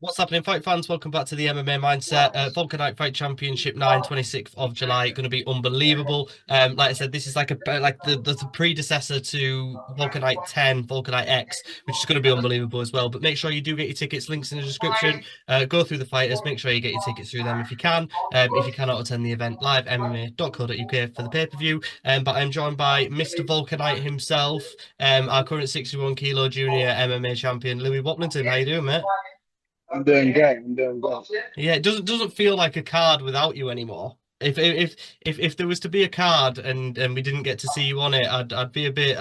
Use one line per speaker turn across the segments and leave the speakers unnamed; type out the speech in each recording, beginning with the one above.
What's happening, fight fans? Welcome back to the MMA Mindset. Wolkernite Fight Championship 9, 26th of July. Going to be unbelievable. Like I said, this is like the predecessor to Wolkernite 10, Wolkernite X, which is going to be unbelievable as well. But make sure you do get your tickets. Links in the description. Go through the fighters. Make sure you get your tickets through them if you can. If you cannot attend the event, live MMA.co.uk for the pay-per-view. But I'm joined by Mr. Wolkernite himself, our current 61 kilo junior MMA champion, Louis Waplington. How you doing, mate?
I'm doing great. I'm doing great.
Yeah, it doesn't feel like a card without you anymore. If there was to be a card and we didn't get to see you on it, I'd be a bit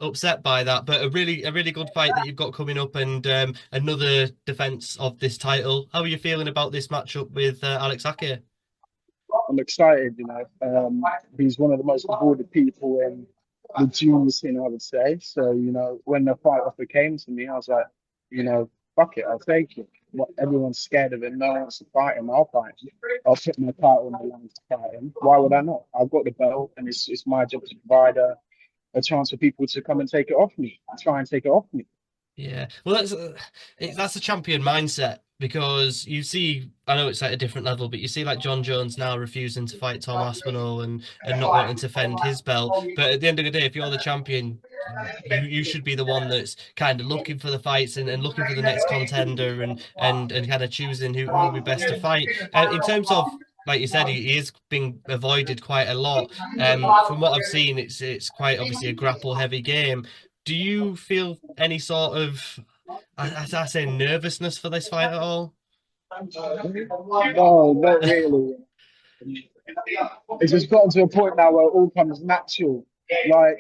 upset by that. But a really good fight that you've got coming up and another defense of this title. How are you feeling about this matchup with Alex Ake?
I'm excited. He's one of the most awarded people in the junior scene, I would say. So, when the fight offer came to me, I was like, fuck it, I'll take it. What everyone's scared of him. No one wants to fight him. I'll fight him. I'll put my title on the line to fight him. Why would I not? I've got the belt, and it's my job to provide a chance for people to come and take it off me, and try and take it off me.
Yeah, well, that's a champion mindset because you see, I know it's at a different level, but you see like John Jones now refusing to fight Tom Aspinall and not wanting to defend his belt. But at the end of the day, if you're the champion, you should be the one that's kind of looking for the fights and looking for the next contender and kind of choosing who will be best to fight. In terms of like you said, he is being avoided quite a lot. From what I've seen, it's quite obviously a grapple heavy game. Do you feel any sort of, I say, nervousness for this fight at all?
No, not really. It's just gotten to a point now where it all comes natural. Like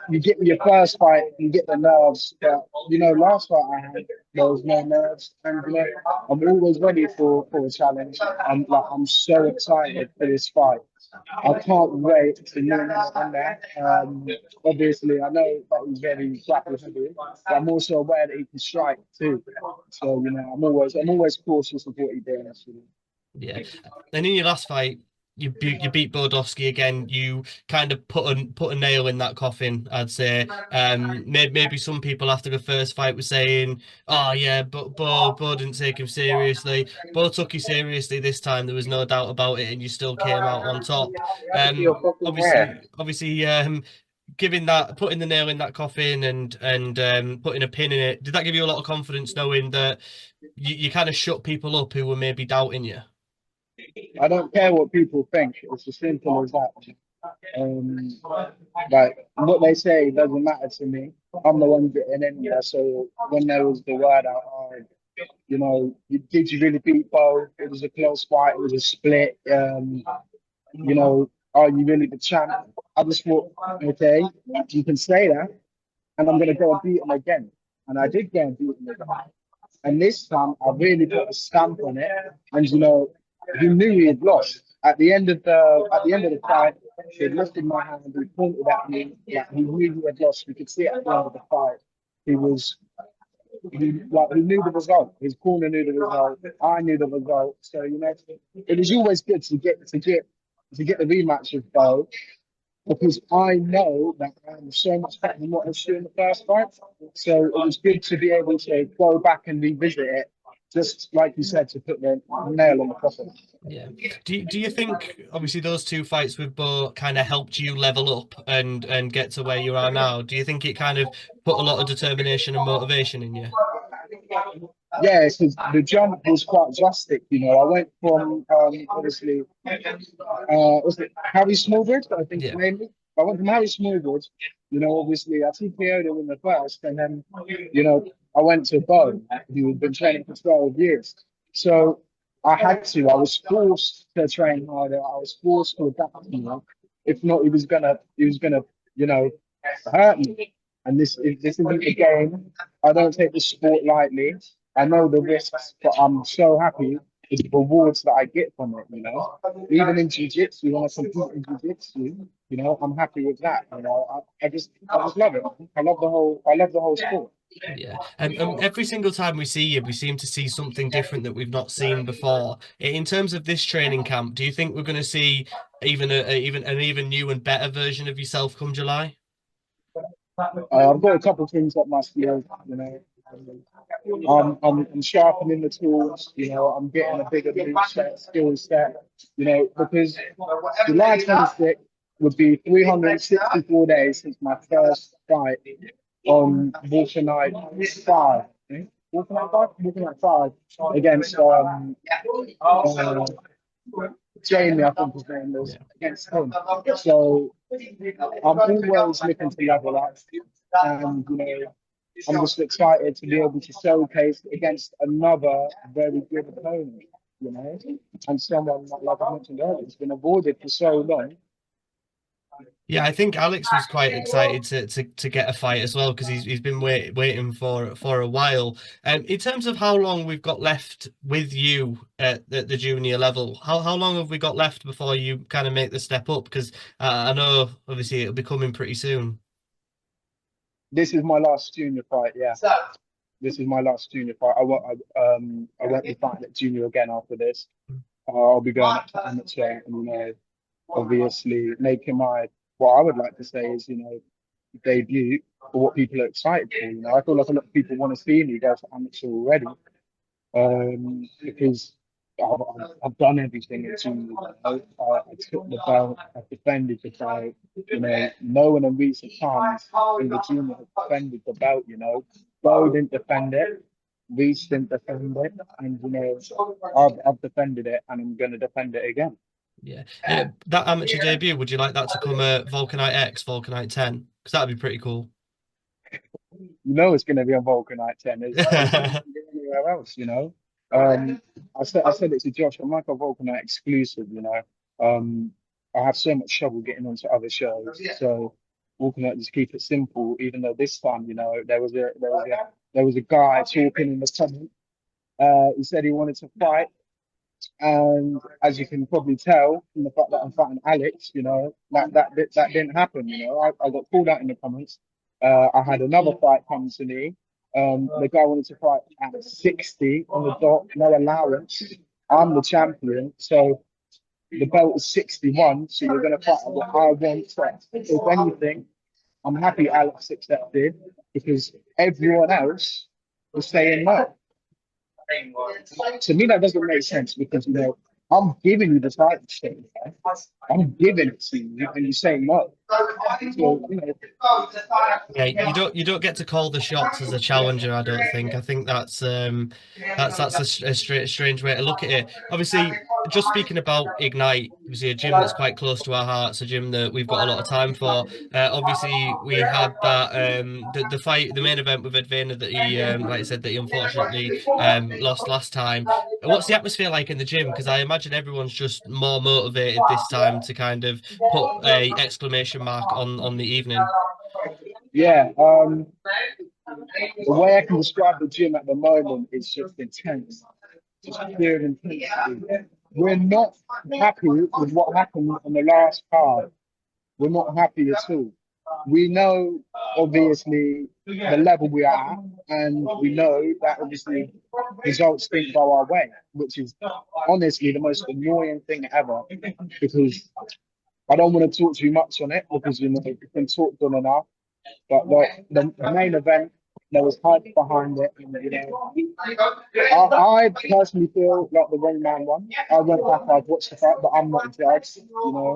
you get your first fight, you get the nerves, but last fight I had, there was no nerves, and I'm always ready for a challenge. I'm so excited for this fight. I can't wait to learn on there. Obviously, I know that he's very grapple heavy, but I'm also aware that he can strike too. So I'm always cautious of what he does.
Yeah. And in your last fight, you beat Bodowski again. You kind of put a nail in that coffin, I'd say. Maybe some people after the first fight were saying, "Oh yeah, but Bo didn't take him seriously. Bo took you seriously this time. There was no doubt about it, and you still came out on top."
You're
Um,
fucking rare.
obviously, giving that, putting the nail in that coffin and putting a pin in it. Did that give you a lot of confidence, knowing that you kind of shut people up who were maybe doubting you?
I don't care what people think. It's as simple as that. Um, like what they say doesn't matter to me. I'm the one getting in there. So when there was the word out, did you really beat Bo? It was a close fight. It was a split. Are you really the champ? I just thought, okay, you can say that, and I'm gonna go and beat him again. And I did go and beat him again. And this time, I really put a stamp on it. And he knew he had lost. At the end of the fight, he had lifted my hand. He pointed at me. Like he knew he had lost. We could see it at the end of the fight. He was he knew the result. His corner knew the result. I knew the result. So it was always good to get the rematch with Bo because I know that I'm so much better than what I was doing in the first fight. So it was good to be able to go back and revisit it, just like you said, to put the nail on the coffin.
Yeah. Do you think obviously those two fights with Bo kind of helped you level up and get to where you are now? Do you think it kind of put a lot of determination and motivation in you?
Yeah, so the jump was quite drastic. I went from obviously was it Harry Smallwood, I think
Yeah.
mainly. I went from Harry Smallwood, obviously I TKO'd him in the first, and then I went to Bo, who had been training for 12 years. So I was forced to train harder. I was forced to adapt, If not, he was gonna, you know, hurt me. And this isn't a game. I don't take the sport lightly. I know the risks, but I'm so happy with the rewards that I get from it. Even in jiu-jitsu, when I compete in jiu-jitsu, I'm happy with that. I just love it. I love the whole sport.
Yeah. Every single time we see you, we seem to see something different that we've not seen before. In terms of this training camp, do you think we're going to see even an even new and better version of yourself come July?
I've got a couple of things up my sleeve. I'm sharpening the tools. I'm getting a bigger move set, skill set. Because July 26th would be 364 days since my first fight on Wolkernite 5. Wolkernite 5 against uh, Jamie, I think his name was,
Yeah.
against him. So I'm always looking to level up, and I'm just excited to be able to showcase against another very good opponent, and someone like I mentioned earlier, has been avoided for so long.
Yeah, I think Alex was quite excited to get a fight as well because he's been waiting for a while. In terms of how long we've got left with you at the junior level, how long have we got left before you kind of make the step up? Because I know obviously it'll be coming pretty soon.
This is my last junior fight. Yeah, this is my last junior fight. I won't be fighting at junior again after this. I'll be going up to amateur, and obviously making my, what I would like to say is, debut for what people are excited for. I feel like a lot of people want to see me go to amateur already, because I've done everything in junior. I took the belt, I've defended the belt. No one in recent times in the junior has defended the belt. Bo didn't defend it, Reese didn't defend it, and I've defended it, and I'm going to defend it again.
Yeah. That amateur debut, would you like that to come at Vulcanite X, Vulcanite 10? Because that'd be pretty cool.
It's going to be on Wolkernite 10. It's not going to be anywhere else. I said it to Josh. I'm like a Wolkernite exclusive. I have so much trouble getting onto other shows, so Wolkernite just keep it simple. Even though this time, there was a guy talking in the comment. He said he wanted to fight, and as you can probably tell from the fact that I'm fighting Alex, that didn't happen. I got called out in the comments. I had another fight come to me. The guy wanted to fight at 60 on the dot, no allowance. I'm the champion, so the belt is 61. So you're going to fight at what I want. So if anything, I'm happy Alex accepted because everyone else was saying no. To me, that doesn't make sense because I'm giving you the title shot. I'm giving it to you, and you say no. So,
Yeah, you don't get to call the shots as a challenger, I don't think. I think that's a strange way to look at it. Obviously, just speaking about Ignite, obviously a gym that's quite close to our hearts, a gym that we've got a lot of time for. Obviously, we had that the fight, the main event with Advena that he like I said that he unfortunately lost last time. What's the atmosphere like in the gym? Because I imagine everyone's just more motivated this time to kind of put a exclamation mark on the evening.
yeah. The way I can describe the gym at the moment is just intense, just pure intensity. We're not happy with what happened on the last card. We're not happy at all. We know, obviously, the level we are at, and we know that obviously results didn't go our way, which is honestly the most annoying thing ever. Because I don't want to talk too much on it because it's been talked on enough. But like the main event, there was hype behind it, and I personally feel like the wrong man won. I went back, I've watched the fight, but I'm not a judge.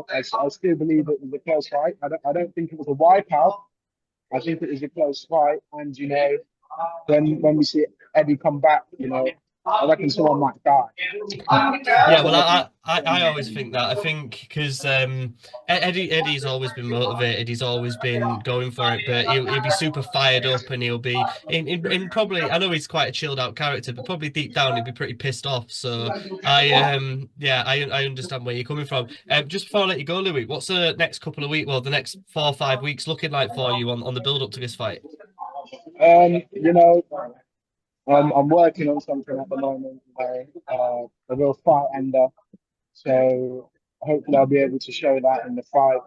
I still believe it was a close fight. I don't think it was a wipeout. I think it was a close fight, and when we see Eddie come back, I reckon someone might die.
Yeah, well, I always think that. I think because Eddie's always been motivated. He's always been going for it, but he'll be super fired up, and he'll be in probably. I know he's quite a chilled out character, but probably deep down he'll be pretty pissed off. So yeah, I understand where you're coming from. Just before I let you go, Louis, what's the next couple of weeks? Well, the next 4 or 5 weeks looking like for you on the build up to this fight?
Um, you know, I'm working on something at the moment, a real fight ender. So hopefully I'll be able to show that in the fight.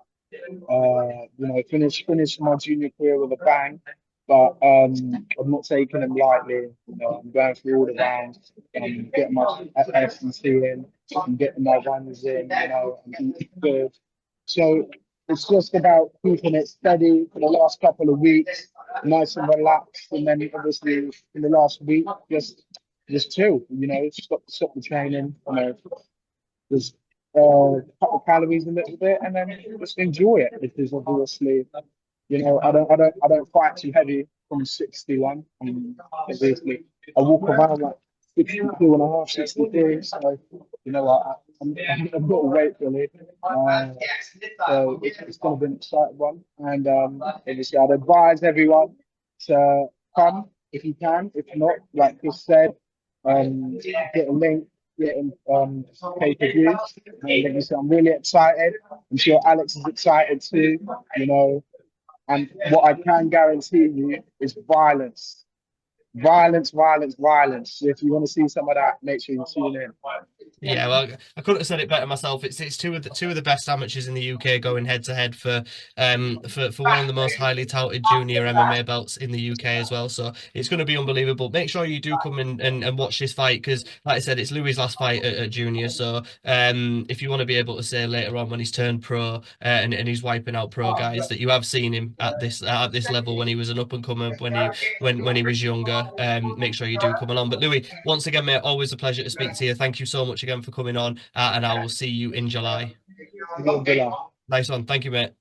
Finish my junior career with a bang. But I'm not taking them lightly. I'm going through all the rounds. I'm getting my FCC in. I'm getting my ones in. I'm eating good. So it's just about keeping it steady for the last couple of weeks. nice and relaxed. And then obviously in the last week, just chill. Stop the training. Just cut the calories a little bit, and then just enjoy it. Because obviously, I don't fight too heavy from 61. Obviously, I walk around like 62 and a half, 63. So, I'm not weight really. So it's going to be an exciting one. And obviously, I'd advise everyone to come if you can. If not, like Chris said, get a link, getting pay-per-view. And obviously, I'm really excited. I'm sure Alex is excited too. You know, and what I can guarantee you is violence. Violence, violence, violence. If you want to see some of that, make sure you tune in.
Yeah, well, I couldn't have said it better myself. It's two of the best amateurs in the UK going head to head for one of the most highly touted junior MMA belts in the UK as well. So it's going to be unbelievable. Make sure you do come and watch this fight because, like I said, it's Louis' last fight at junior. So if you want to be able to say later on when he's turned pro and he's wiping out pro guys that you have seen him at this level when he was an up and comer when he was younger, make sure you do come along. But Louis, once again, mate, always a pleasure to speak to you. Thank you so much again for coming on, and I will see you in July. Nice one. Thank you, mate.